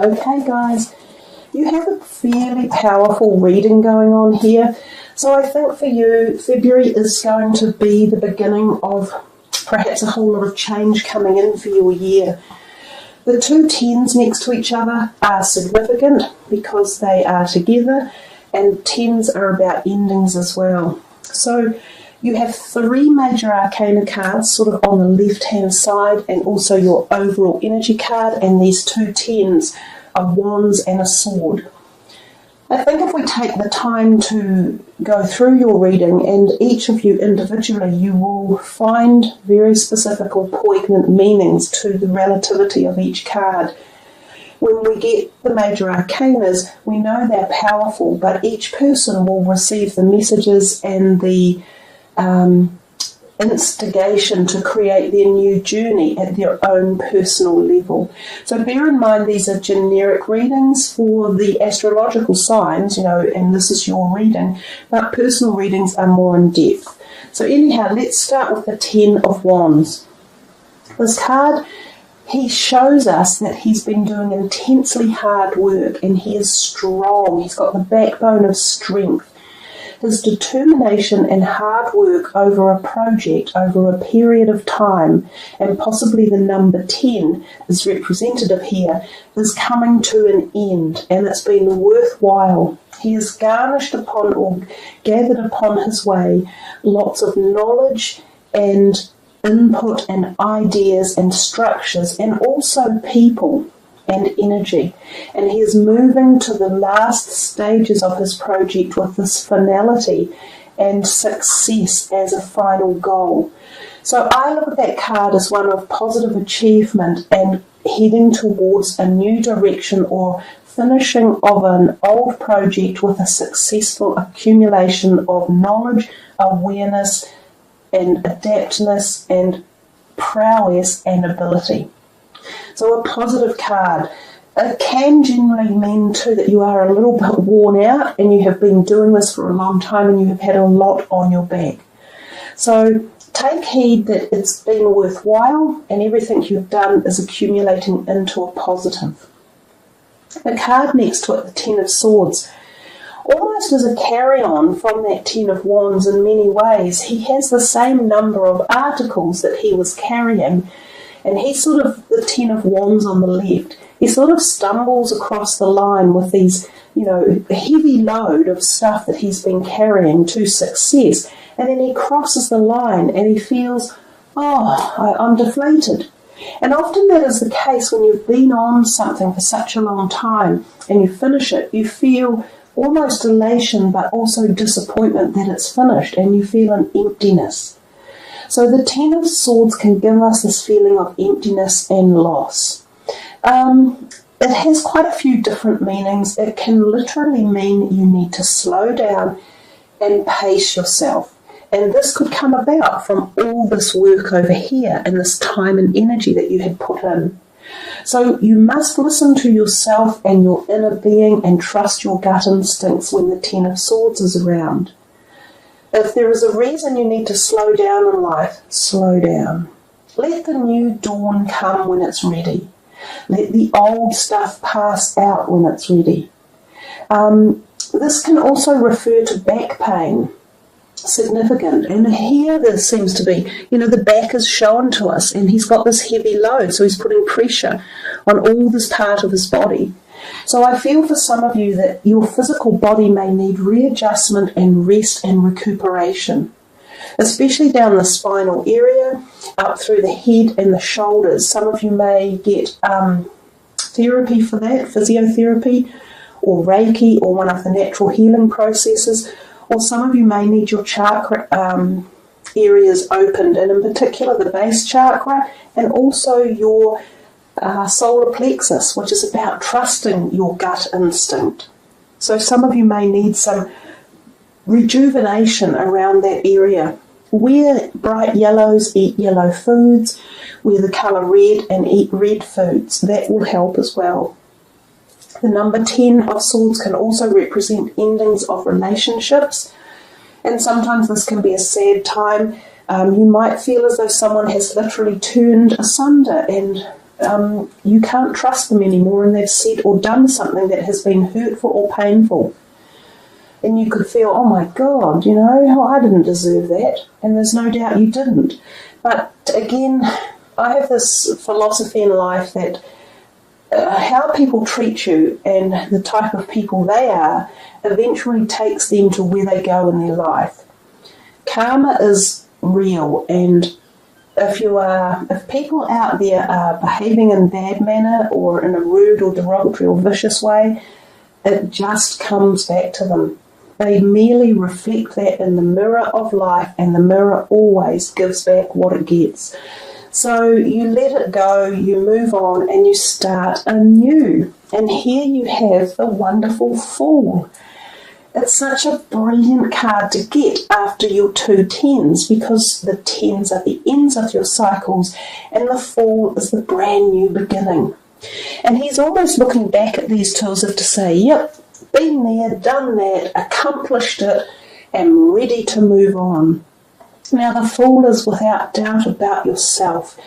Okay guys, you have a fairly powerful reading going on here. So I think for you, February is going to be the beginning of perhaps a whole lot of change coming in for your year. The two tens next to each other are significant because they are together, and tens are about endings as well. So you have three major arcana cards sort of on the left-hand side, and also your overall energy card, and these two tens are wands and a sword. I think if we take the time to go through your reading, and each of you individually, you will find very specific or poignant meanings to the relativity of each card. When we get the major arcanas, we know they're powerful, but each person will receive the messages and the instigation to create their new journey at their own personal level. So bear in mind these are generic readings for the astrological signs, and this is your reading, but personal readings are more in depth. So anyhow, let's start with the Ten of Wands. This card, he shows us that he's been doing intensely hard work and he is strong. He's got the backbone of strength. His determination and hard work over a project, over a period of time, and possibly the number 10 is representative here, is coming to an end, and it's been worthwhile. He has garnished upon or gathered upon his way lots of knowledge and input and ideas and structures, and also people and energy, and he is moving to the last stages of his project with this finality and success as a final goal. So I look at that card as one of positive achievement and heading towards a new direction or finishing of an old project with a successful accumulation of knowledge, awareness and adaptness and prowess and ability. So a positive card. It can generally mean too that you are a little bit worn out and you have been doing this for a long time and you have had a lot on your back. So take heed that it's been worthwhile and everything you've done is accumulating into a positive. The card next to it, the Ten of Swords, almost as a carry-on from that Ten of Wands in many ways. He has the same number of articles that he was carrying, and he's sort of the Ten of Wands on the left. He sort of stumbles across the line with these, heavy load of stuff that he's been carrying to success. And then he crosses the line and he feels, I'm deflated. And often that is the case when you've been on something for such a long time and you finish it. You feel almost elation but also disappointment that it's finished, and you feel an emptiness. So the Ten of Swords can give us this feeling of emptiness and loss. It has quite a few different meanings. It can literally mean you need to slow down and pace yourself. And this could come about from all this work over here and this time and energy that you had put in. So you must listen to yourself and your inner being and trust your gut instincts when the Ten of Swords is around. If there is a reason you need to slow down in life, slow down. Let the new dawn come when it's ready. Let the old stuff pass out when it's ready. This can also refer to back pain. Significant. And here there seems to be, the back is shown to us and he's got this heavy load, so he's putting pressure on all this part of his body. So I feel for some of you that your physical body may need readjustment and rest and recuperation, especially down the spinal area, up through the head and the shoulders. Some of you may get therapy for that, physiotherapy or Reiki or one of the natural healing processes, or some of you may need your chakra areas opened, and in particular the base chakra and also your solar plexus, which is about trusting your gut instinct. So some of you may need some rejuvenation around that area. Wear bright yellows, eat yellow foods, wear the colour red and eat red foods. That will help as well. The number 10 of Swords can also represent endings of relationships, and sometimes this can be a sad time. You might feel as though someone has literally turned asunder and you can't trust them anymore and they've said or done something that has been hurtful or painful. And you could feel, oh my God, I didn't deserve that. And there's no doubt you didn't. But again, I have this philosophy in life that how people treat you and the type of people they are eventually takes them to where they go in their life. Karma is real, and if people out there are behaving in a bad manner or in a rude or derogatory or vicious way, it just comes back to them. They merely reflect that in the mirror of life, and the mirror always gives back what it gets. So you let it go, you move on, and you start anew. And here you have the wonderful Fool. It's such a brilliant card to get after your 2 tens, because the tens are the ends of your cycles, and the Fool is the brand new beginning. And he's almost looking back at these two as if to say, yep, been there, done that, accomplished it, and ready to move on. Now, the Fool is without doubt about yourself,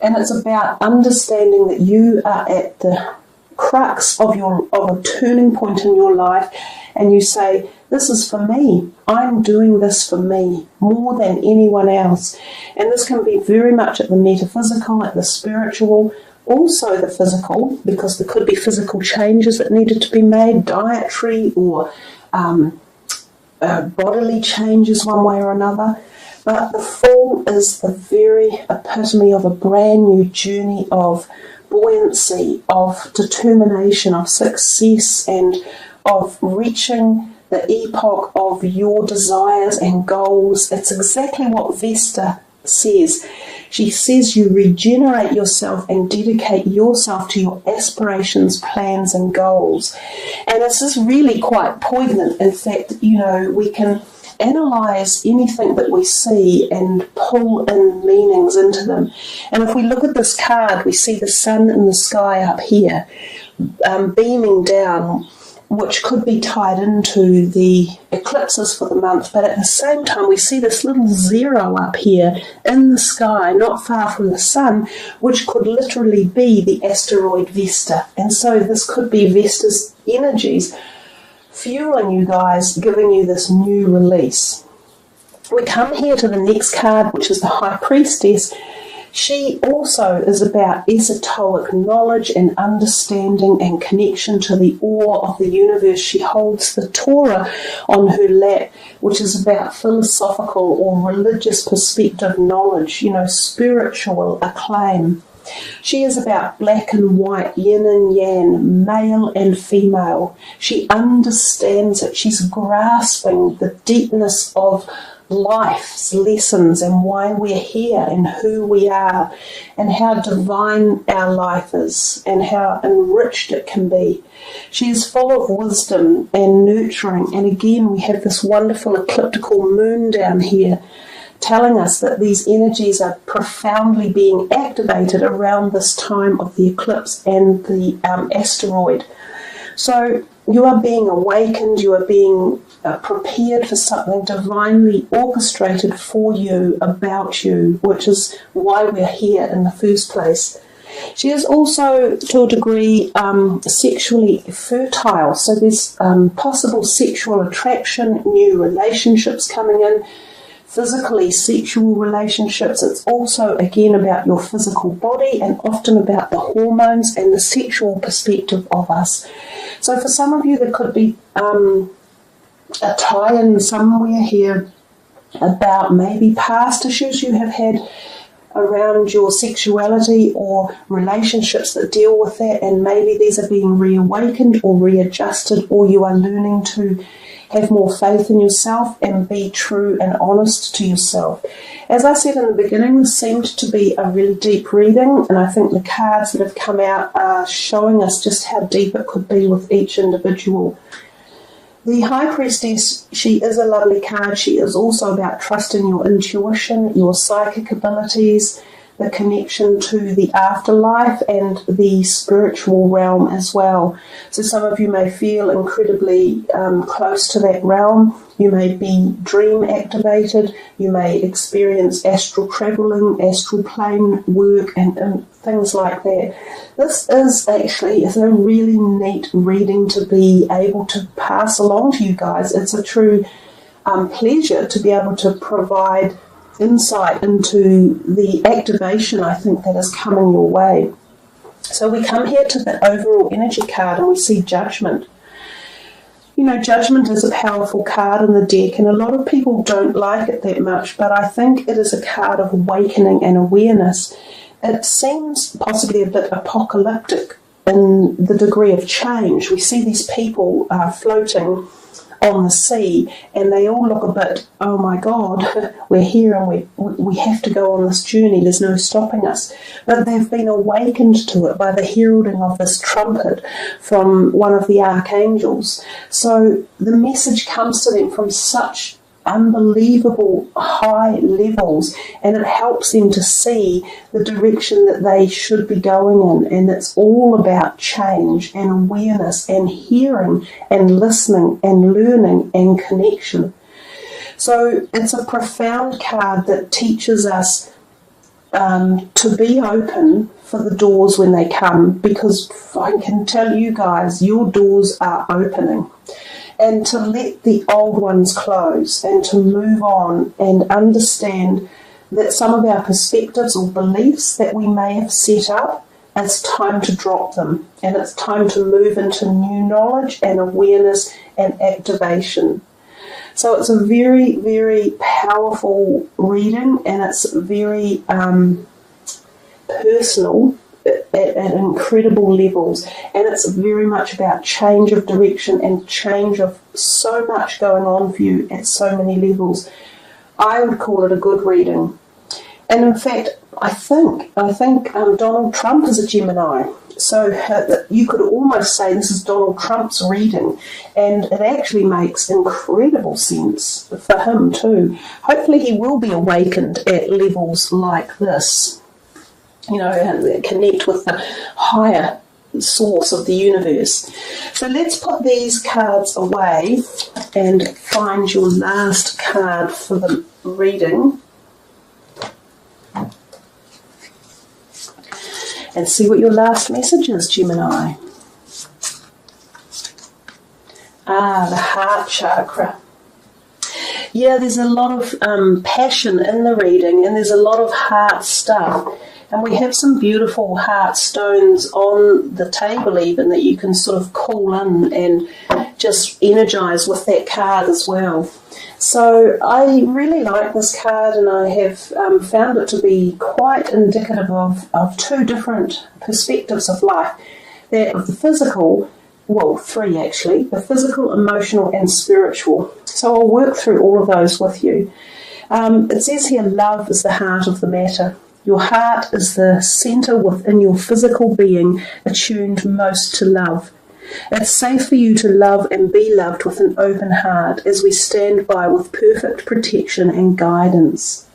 and it's about understanding that you are at the crux of a turning point in your life, and you say, this is for me. I'm doing this for me more than anyone else. And this can be very much at the metaphysical, at the spiritual, also the physical, because there could be physical changes that needed to be made, dietary or bodily changes one way or another. But the Fool is the very epitome of a brand new journey of buoyancy, of determination, of success, and of reaching the epoch of your desires and goals. It's exactly what Vesta says. She says you regenerate yourself and dedicate yourself to your aspirations, plans, and goals. And this is really quite poignant. In fact, we can analyze anything that we see and pull in meanings into them. And if we look at this card, we see the sun in the sky up here, beaming down, which could be tied into the eclipses for the month, but at the same time we see this little zero up here in the sky, not far from the sun, which could literally be the asteroid Vesta. And so this could be Vesta's energies fueling you guys, giving you this new release. We come here to the next card, which is the High Priestess. She also is about esoteric knowledge and understanding and connection to the awe of the universe. She holds the Torah on her lap, which is about philosophical or religious perspective knowledge, spiritual acclaim. She is about black and white, yin and yang, male and female. She understands it. She's grasping the deepness of life's lessons and why we're here and who we are and how divine our life is and how enriched it can be. She is full of wisdom and nurturing, and again we have this wonderful ecliptical moon down here telling us that these energies are profoundly being activated around this time of the eclipse and the asteroid. So you are being awakened, you are being prepared for something divinely orchestrated for you, about you, which is why we're here in the first place. She is also, to a degree, sexually fertile, so there's possible sexual attraction, new relationships coming in, physically sexual relationships. It's also, again, about your physical body and often about the hormones and the sexual perspective of us. So for some of you, there could be a tie-in somewhere here about maybe past issues you have had around your sexuality or relationships that deal with that, and maybe these are being reawakened or readjusted, or you are learning to have more faith in yourself and be true and honest to yourself. As I said in the beginning, this seemed to be a really deep reading, and I think the cards that have come out are showing us just how deep it could be with each individual. The High Priestess, she is a lovely card. She is also about trusting your intuition, your psychic abilities, the connection to the afterlife and the spiritual realm as well. So some of you may feel incredibly close to that realm. You may be dream activated. You may experience astral traveling, astral plane work, and things like that. This is a really neat reading to be able to pass along to you guys. It's a true pleasure to be able to provide insight into the activation, I think, that is coming your way. So we come here to the overall energy card and we see Judgment. You know, Judgment is a powerful card in the deck, and a lot of people don't like it that much, but I think it is a card of awakening and awareness. It seems possibly a bit apocalyptic in the degree of change. We see these people floating on the sea, and they all look a bit, oh my God, we're here and we have to go on this journey, there's no stopping us. But they've been awakened to it by the heralding of this trumpet from one of the archangels. So the message comes to them from such unbelievable high levels, and it helps them to see the direction that they should be going in, and it's all about change and awareness and hearing and listening and learning and connection. So it's a profound card that teaches us to be open for the doors when they come, because I can tell you guys, your doors are opening. And to let the old ones close and to move on and understand that some of our perspectives or beliefs that we may have set up, it's time to drop them, and it's time to move into new knowledge and awareness and activation. So it's a very, very powerful reading, and it's very personal at incredible levels, and it's very much about change of direction and change of so much going on for you at so many levels. I would call it a good reading. And in fact, I think Donald Trump is a Gemini. So you could almost say this is Donald Trump's reading, and it actually makes incredible sense for him too. Hopefully he will be awakened at levels like this, you know, and connect with the higher source of the universe. So let's put these cards away and find your last card for the reading and see what your last message is, Gemini. The heart chakra. Yeah, there's a lot of passion in the reading, and there's a lot of heart stuff. And we have some beautiful heart stones on the table even that you can sort of call in and just energize with that card as well. So I really like this card, and I have found it to be quite indicative of two different perspectives of life. That of the physical, well, three actually, the physical, emotional and spiritual. So I'll work through all of those with you. It says here, love is the heart of the matter. Your heart is the centre within your physical being, attuned most to love. It's safe for you to love and be loved with an open heart as we stand by with perfect protection and guidance.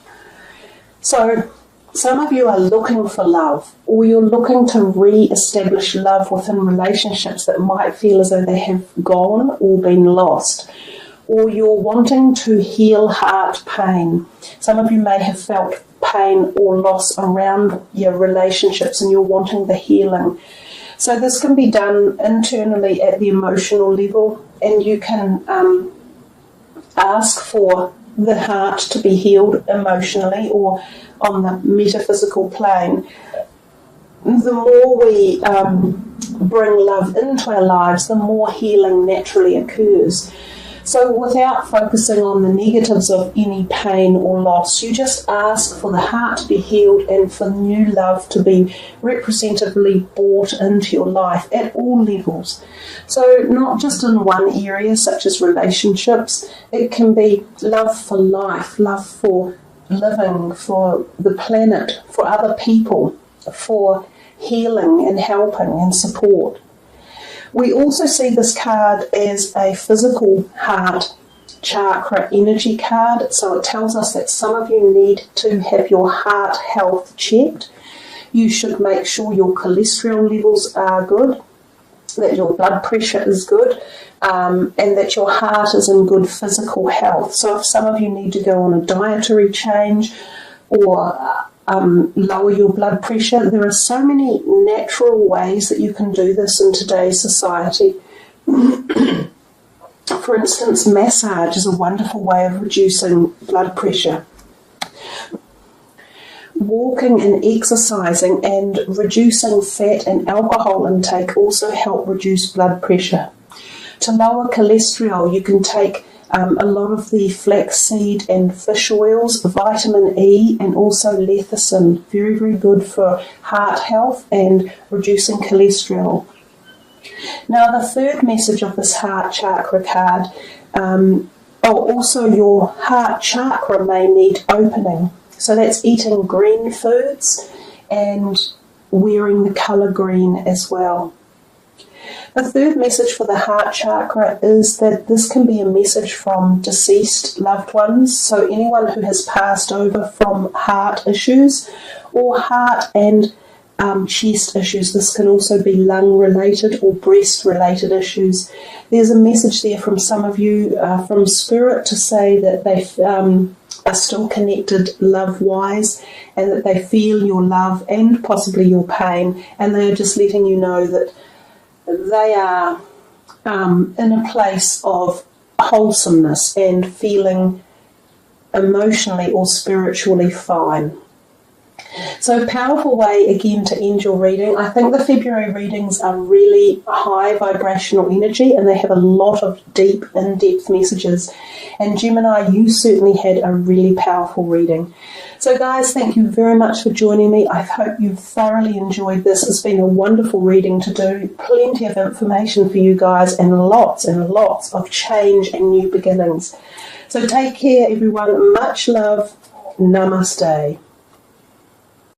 So, some of you are looking for love, or you're looking to re-establish love within relationships that might feel as though they have gone or been lost. Or you're wanting to heal heart pain. Some of you may have felt pain or loss around your relationships, and you're wanting the healing. So this can be done internally at the emotional level, and you can ask for the heart to be healed emotionally or on the metaphysical plane. The more we bring love into our lives, the more healing naturally occurs. So without focusing on the negatives of any pain or loss, you just ask for the heart to be healed and for new love to be representatively brought into your life at all levels. So not just in one area, such as relationships. It can be love for life, love for living, for the planet, for other people, for healing and helping and support. We also see this card as a physical heart chakra energy card. So it tells us that some of you need to have your heart health checked. You should make sure your cholesterol levels are good, that your blood pressure is good, and that your heart is in good physical health. So if some of you need to go on a dietary change or lower your blood pressure, there are so many natural ways that you can do this in today's society. For instance, massage is a wonderful way of reducing blood pressure. Walking and exercising and reducing fat and alcohol intake also help reduce blood pressure. To lower cholesterol, you can take a lot of the flaxseed and fish oils, vitamin E, and also lecithin. Very, very good for heart health and reducing cholesterol. Now, the third message of this heart chakra card, also your heart chakra may need opening. So that's eating green foods and wearing the colour green as well. The third message for the heart chakra is that this can be a message from deceased loved ones. So anyone who has passed over from heart issues or heart and chest issues. This can also be lung related or breast related issues. There's a message there from some of you from Spirit to say that they are still connected love-wise and that they feel your love and possibly your pain, and they are just letting you know that they are in a place of wholesomeness and feeling emotionally or spiritually fine. So a powerful way, again, to end your reading. I think the February readings are really high vibrational energy and they have a lot of deep, in-depth messages. And Gemini, you certainly had a really powerful reading. So guys, thank you very much for joining me. I hope you've thoroughly enjoyed this. It's been a wonderful reading to do. Plenty of information for you guys and lots of change and new beginnings. So take care, everyone. Much love. Namaste.